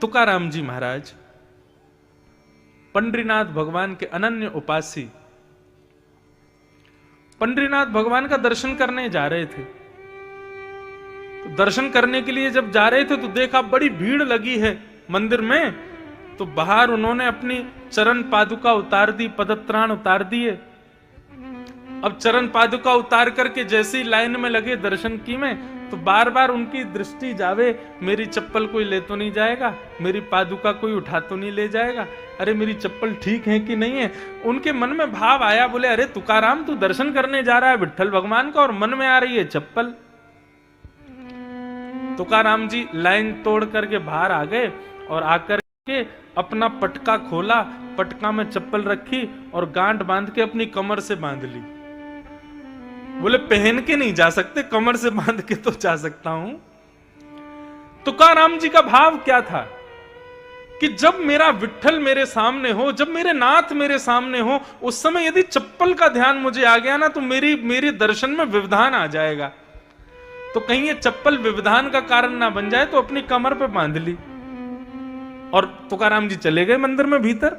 तुकाराम जी महाराज पंडरीनाथ भगवान के अनन्य उपासी पंडरीनाथ भगवान का दर्शन करने जा रहे थे। तो दर्शन करने के लिए जब जा रहे थे तो देखा बड़ी भीड़ लगी है मंदिर में। तो बाहर उन्होंने अपनी चरण पादुका उतार दी, पदत्राण उतार दिए। अब चरण पादुका उतार करके जैसे ही लाइन में लगे दर्शन की में, तो बार बार उनकी दृष्टि जावे, मेरी चप्पल कोई ले तो नहीं जाएगा, मेरी पादुका कोई उठा तो नहीं ले जाएगा, अरे मेरी चप्पल ठीक है कि नहीं है। उनके मन में भाव आया, बोले अरे तुकाराम तू दर्शन करने जा रहा है विट्ठल भगवान का और मन में आ रही है चप्पल। तुकाराम जी लाइन तोड़ करके बाहर आ गए और आकर के अपना पटका खोला, पटका में चप्पल रखी और गांठ बांध के अपनी कमर से बांध ली। बोले पहन के नहीं जा सकते, कमर से बांध के तो जा सकता हूं। तुकाराम जी का भाव क्या था कि जब मेरा विट्ठल मेरे सामने हो, जब मेरे नाथ मेरे सामने हो, उस समय यदि चप्पल का ध्यान मुझे आ गया ना तो मेरे दर्शन में व्यवधान आ जाएगा। तो कहीं ये चप्पल व्यवधान का कारण ना बन जाए, तो अपनी कमर पे बांध ली और तुकाराम जी चले गए मंदिर में भीतर।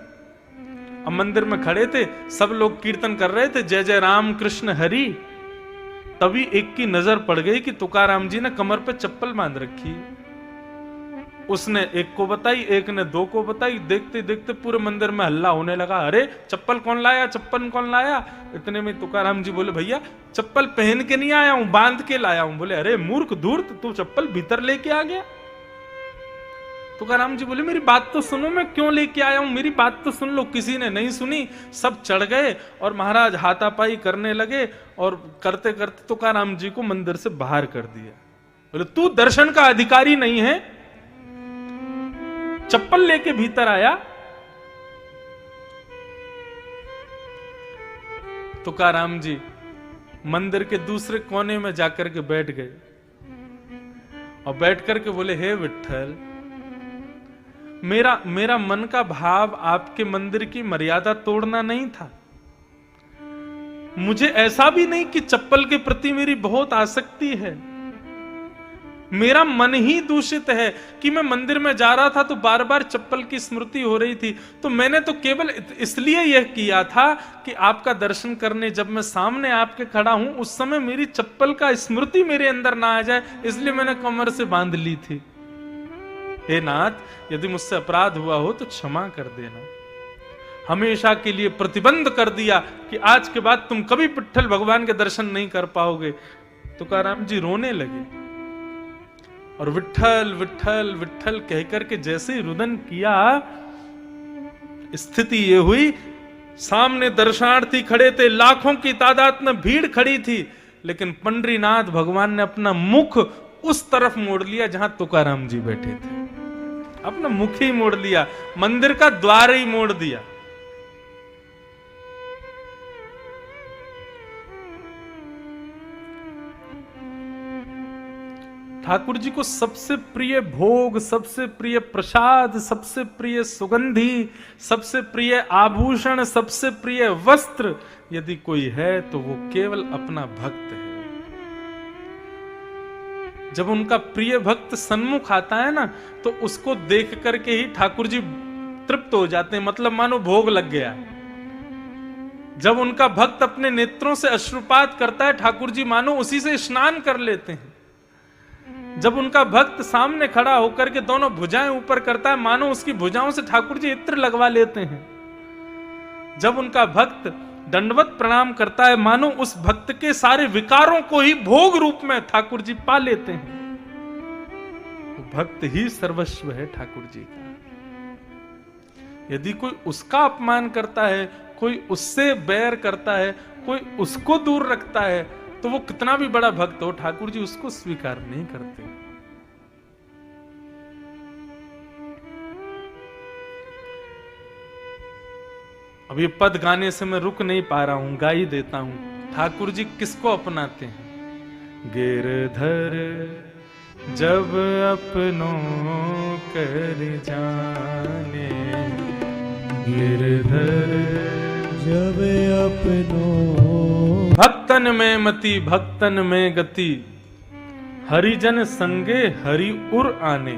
अब मंदिर में खड़े थे, सब लोग कीर्तन कर रहे थे, जय जय राम कृष्ण हरि। तभी एक की नजर पड़ गई कि तुकाराम जी ने कमर पे चप्पल बांध रखी। उसने एक को बताई, एक ने दो को बताई। देखते देखते पूरे मंदिर में हल्ला होने लगा, अरे चप्पल कौन लाया, चप्पल कौन लाया। इतने में तुकाराम जी बोले भैया चप्पल पहन के नहीं आया हूं, बांध के लाया हूं। बोले अरे मूर्ख धूर्त, तू चप्पल भीतर लेके आ गया। तुकाराम जी बोले मेरी बात तो सुनो, मैं क्यों लेके आया हूं, मेरी बात तो सुन लो। किसी ने नहीं सुनी, सब चढ़ गए और महाराज हाथापाई करने लगे और करते करते तुकाराम जी को मंदिर से बाहर कर दिया। बोले तू दर्शन का अधिकारी नहीं है, चप्पल लेके भीतर आया। तुकाराम जी मंदिर के दूसरे कोने में जाकर के बैठ गए और बैठ करके बोले हे विट्ठल, मेरा मन का भाव आपके मंदिर की मर्यादा तोड़ना नहीं था। मुझे ऐसा भी नहीं कि चप्पल के प्रति मेरी बहुत आसक्ति है। मेरा मन ही दूषित है कि मैं मंदिर में जा रहा था तो बार बार चप्पल की स्मृति हो रही थी। तो मैंने तो केवल इसलिए यह किया था कि आपका दर्शन करने जब मैं सामने आपके खड़ा हूं उस समय मेरी चप्पल का स्मृति मेरे अंदर ना आ जाए, इसलिए मैंने कमर से बांध ली थी। हे नाथ, यदि मुझसे अपराध हुआ हो तो क्षमा कर देना। हमेशा के लिए प्रतिबंध कर दिया कि आज के बाद तुम कभी विट्ठल भगवान के दर्शन नहीं कर पाओगे। तुकाराम जी रोने लगे और विट्ठल विट्ठल विट्ठल कहकर के जैसे ही रुदन किया, स्थिति ये हुई, सामने दर्शनार्थी खड़े थे, लाखों की तादाद में भीड़ खड़ी थी, लेकिन पंडरीनाथ भगवान ने अपना मुख उस तरफ मोड़ लिया जहां तुकाराम जी बैठे थे। अपना मुख ही मोड़ लिया, मंदिर का द्वार ही मोड़ दिया। ठाकुर जी को सबसे प्रिय भोग, सबसे प्रिय प्रसाद, सबसे प्रिय सुगंधी, सबसे प्रिय आभूषण, सबसे प्रिय वस्त्र यदि कोई है तो वो केवल अपना भक्त है। जब उनका प्रिय भक्त सन्मुख आता है ना तो उसको देख करके ही ठाकुर जी तृप्त हो जाते हैं, मतलब मानो भोग लग गया। जब उनका भक्त अपने नेत्रों से अश्रुपात करता है, ठाकुर जी मानो उसी से स्नान कर लेते हैं। जब उनका भक्त सामने खड़ा होकर के दोनों भुजाएं ऊपर करता है, मानो उसकी भुजाओं से ठाकुर जी इत्र लगवा लेते हैं। जब उनका भक्त दंडवत प्रणाम करता है, मानो उस भक्त के सारे विकारों को ही भोग रूप में ठाकुर जी पा लेते हैं। तो भक्त ही सर्वस्व है ठाकुर जी का। यदि कोई उसका अपमान करता है, कोई उससे बैर करता है, कोई उसको दूर रखता है, तो वो कितना भी बड़ा भक्त हो, ठाकुर जी उसको स्वीकार नहीं करते। अब ये पद गाने से मैं रुक नहीं पा रहा हूं, गा ही देता हूं। ठाकुर जी किसको अपनाते हैं? गिरधर जब अपनों कर जाने, गिरधर जब अपनों, भक्तन में मति भक्तन में गति, हरिजन संगे हरि उर आने।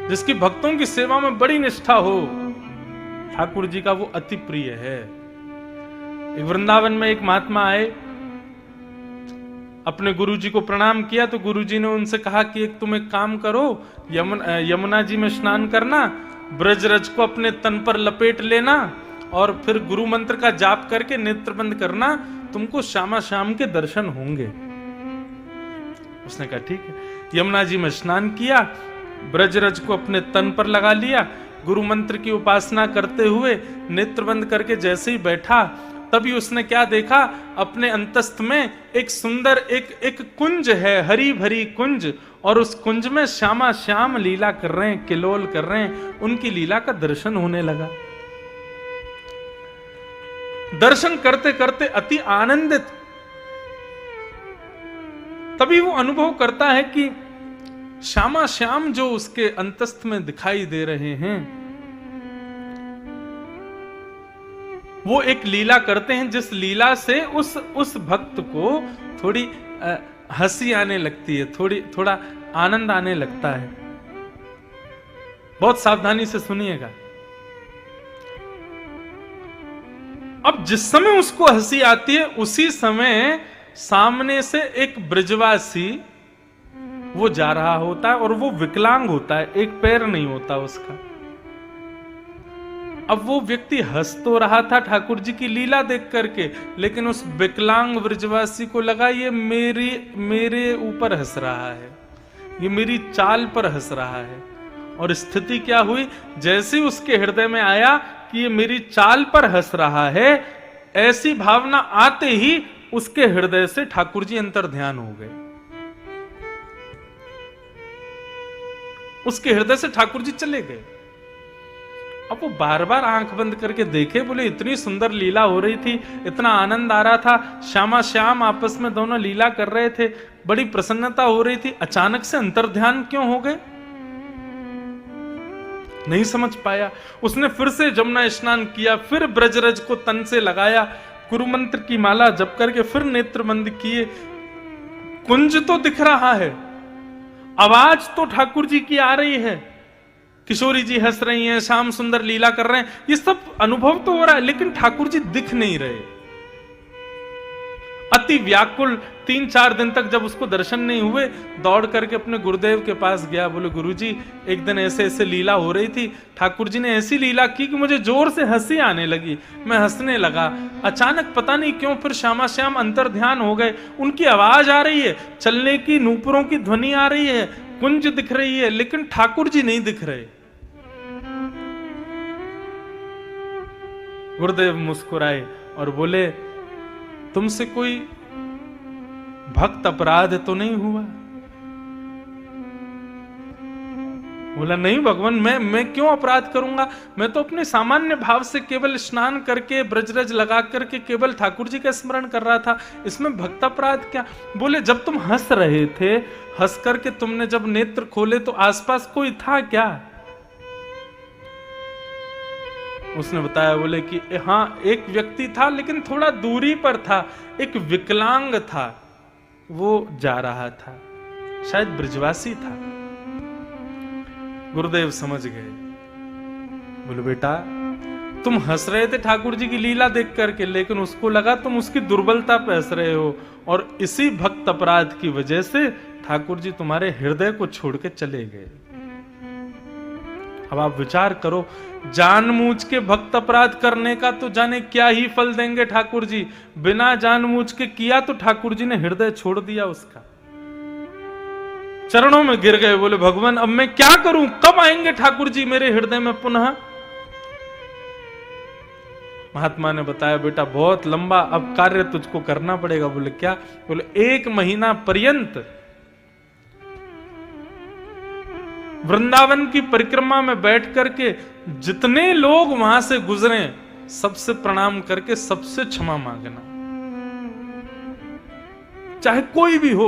जिसकी भक्तों की सेवा में बड़ी निष्ठा हो, ठाकुर जी का वो अति प्रिय है। एक वृंदावन में एक महात्मा आए, अपने गुरुजी को प्रणाम किया तो गुरुजी ने उनसे कहा कि एक तुम एक काम करो, यमुना जी में स्नान करना, ब्रजरज को अपने तन पर लपेट लेना और फिर गुरु मंत्र का जाप करके नेत्र बंद करना, तुमको श्यामा श्याम के दर्शन होंगे। उसने कहा ठीक है। यमुना जी में स्नान किया, ब्रजरज को अपने तन पर लगा लिया, गुरु मंत्र की उपासना करते हुए नेत्र बंद करके जैसे ही बैठा, तभी उसने क्या देखा, अपने अंतस्थ में एक सुंदर एक कुंज है, हरी भरी कुंज, और उस कुंज में श्यामा श्याम लीला कर रहे हैं, किलोल कर रहे हैं। उनकी लीला का दर्शन होने लगा। दर्शन करते करते अति आनंदित, तभी वो अनुभव करता है कि श्यामा श्याम जो उसके अंतस्थ में दिखाई दे रहे हैं, वो एक लीला करते हैं जिस लीला से उस भक्त को थोड़ी हंसी आने लगती है, थोड़ा आनंद आने लगता है। बहुत सावधानी से सुनिएगा। अब जिस समय उसको हंसी आती है, उसी समय सामने से एक ब्रजवासी वो जा रहा होता है और वो विकलांग होता है, एक पैर नहीं होता उसका। अब वो व्यक्ति हंस तो रहा था ठाकुर जी की लीला देख करके, लेकिन उस विकलांग ब्रजवासी को लगा ये मेरे ऊपर हंस रहा है, ये मेरी चाल पर हंस रहा है। और स्थिति क्या हुई, जैसे उसके हृदय में आया कि ये मेरी चाल पर हंस रहा है, ऐसी भावना आते ही उसके हृदय से ठाकुर जी अंतर ध्यान हो गए। उसके हृदय से ठाकुर जी चले गए। अब वो बार बार आंख बंद करके देखे, बोले इतनी सुंदर लीला हो रही थी, इतना आनंद आ रहा था, श्यामा श्याम आपस में दोनों लीला कर रहे थे, बड़ी प्रसन्नता हो रही थी, अचानक से अंतर्ध्यान क्यों हो गए? नहीं समझ पाया। उसने फिर से जमुना स्नान किया, फिर ब्रजरज को तन से लगाया, गुरु मंत्र की माला जप करके फिर नेत्र बंद किए। कुंज तो दिख रहा है, आवाज तो ठाकुर जी की आ रही है, किशोरी जी हंस रही हैं, श्याम सुंदर लीला कर रहे हैं, ये सब अनुभव तो हो रहा है, लेकिन ठाकुर जी दिख नहीं रहे। अति व्याकुल 3-4 दिन तक जब उसको दर्शन नहीं हुए, दौड़ करके अपने गुरुदेव के पास गया। बोले गुरुजी, एक दिन ऐसे ऐसे लीला हो रही थी, ठाकुर जी ने ऐसी लीला की कि मुझे जोर से हंसी आने लगी, मैं हंसने लगा। अचानक पता नहीं क्यों फिर श्यामा श्याम अंतर ध्यान हो गए, उनकी आवाज आ रही है, चलने की नूपुरों की ध्वनि आ रही है, कुंज दिख रही है, लेकिन ठाकुर जी नहीं दिख रहे। गुरुदेव मुस्कुराए और बोले, तुमसे कोई भक्त अपराध तो नहीं हुआ? बोला नहीं भगवान, मैं क्यों अपराध करूंगा, मैं तो अपने सामान्य भाव से केवल स्नान करके ब्रजरज लगा करके केवल ठाकुर जी का स्मरण कर रहा था, इसमें भक्त अपराध क्या? बोले जब तुम हंस रहे थे, हंस करके तुमने जब नेत्र खोले तो आसपास कोई था क्या? उसने बताया, बोले कि हाँ एक व्यक्ति था, लेकिन थोड़ा दूरी पर था, एक विकलांग था, वो जा रहा था, शायद ब्रजवासी था। गुरुदेव समझ गए। बोले बेटा, तुम हंस रहे थे ठाकुर जी की लीला देख करके, लेकिन उसको लगा तुम उसकी दुर्बलता पे हंस रहे हो, और इसी भक्त अपराध की वजह से ठाकुर जी तुम्हारे हृदय को छोड़ के चले गए। अब आप विचार करो, जानबूझ के भक्त अपराध करने का तो जाने क्या ही फल देंगे ठाकुर जी, बिना जानबूझ के किया तो ठाकुर जी ने हृदय छोड़ दिया उसका। चरणों में गिर गए, बोले भगवान अब मैं क्या करूं, कब आएंगे ठाकुर जी मेरे हृदय में पुनः? महात्मा ने बताया, बेटा बहुत लंबा अब कार्य तुझको करना पड़ेगा। बोले क्या? बोले 1 महीना पर्यंत वृंदावन की परिक्रमा में बैठ करके जितने लोग वहां से गुजरे सबसे प्रणाम करके सबसे क्षमा मांगना, चाहे कोई भी हो,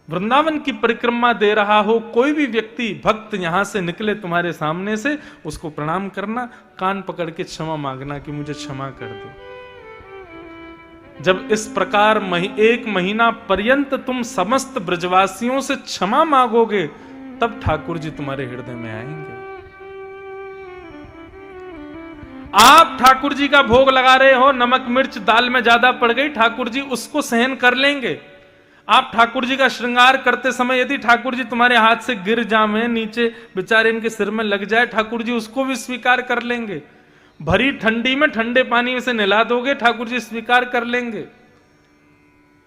वृंदावन की परिक्रमा दे रहा हो कोई भी व्यक्ति भक्त यहां से निकले तुम्हारे सामने से, उसको प्रणाम करना, कान पकड़ के क्षमा मांगना कि मुझे क्षमा कर दो। जब इस प्रकार 1 महीना पर्यंत तुम समस्त ब्रजवासियों से क्षमा मांगोगे, तब ठाकुर जी तुम्हारे हृदय में आएंगे। आप ठाकुर जी का भोग लगा रहे हो, नमक मिर्च दाल में ज्यादा पड़ गई, ठाकुर जी उसको सहन कर लेंगे। आप ठाकुर जी का श्रृंगार करते समय यदि ठाकुर जी तुम्हारे हाथ से गिर जावे, नीचे बेचारे इनके सिर में लग जाए, ठाकुर जी उसको भी स्वीकार कर लेंगे। भरी ठंडी में ठंडे पानी में से नहला दोगे, ठाकुर जी स्वीकार कर लेंगे।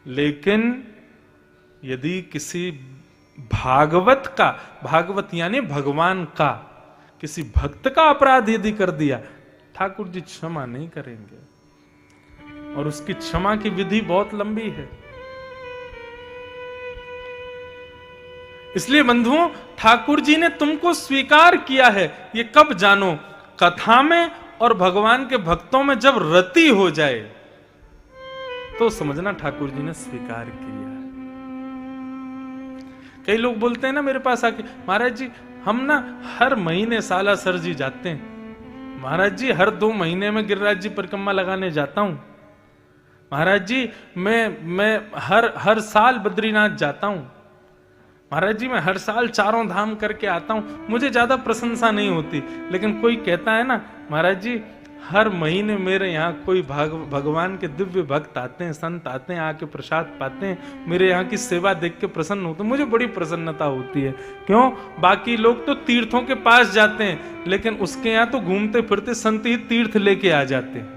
लेकिन यदि किसी भागवत का, भागवत यानी भगवान का, किसी भक्त का अपराध यदि कर दिया, ठाकुर जी क्षमा नहीं करेंगे। और उसकी क्षमा की विधि बहुत लंबी है। इसलिए बंधुओं, ठाकुर जी ने तुमको स्वीकार किया है। ये कब जानो? कथा में और भगवान के भक्तों में जब रति हो जाए तो समझना ठाकुर जी ने स्वीकार किया है। कई लोग बोलते हैं ना मेरे पास आके, महाराज जी हम ना हर महीने सालासर जी जाते हैं, महाराज जी हर 2 महीने में गिरिराज जी परिक्रमा लगाने जाता हूं, महाराज जी मैं हर साल बद्रीनाथ जाता हूं, महाराज जी मैं हर साल 4 धाम करके आता हूं। मुझे ज्यादा प्रशंसा नहीं होती, लेकिन कोई कहता है ना, महाराज जी हर महीने मेरे यहाँ कोई भगवान के दिव्य भक्त आते हैं, संत आते हैं, आके प्रसाद पाते हैं, मेरे यहाँ की सेवा देख के प्रसन्न होते हैं, मुझे बड़ी प्रसन्नता होती है। क्यों? बाकी लोग तो तीर्थों के पास जाते हैं, लेकिन उसके यहाँ तो घूमते फिरते संत ही तीर्थ लेके आ जाते हैं।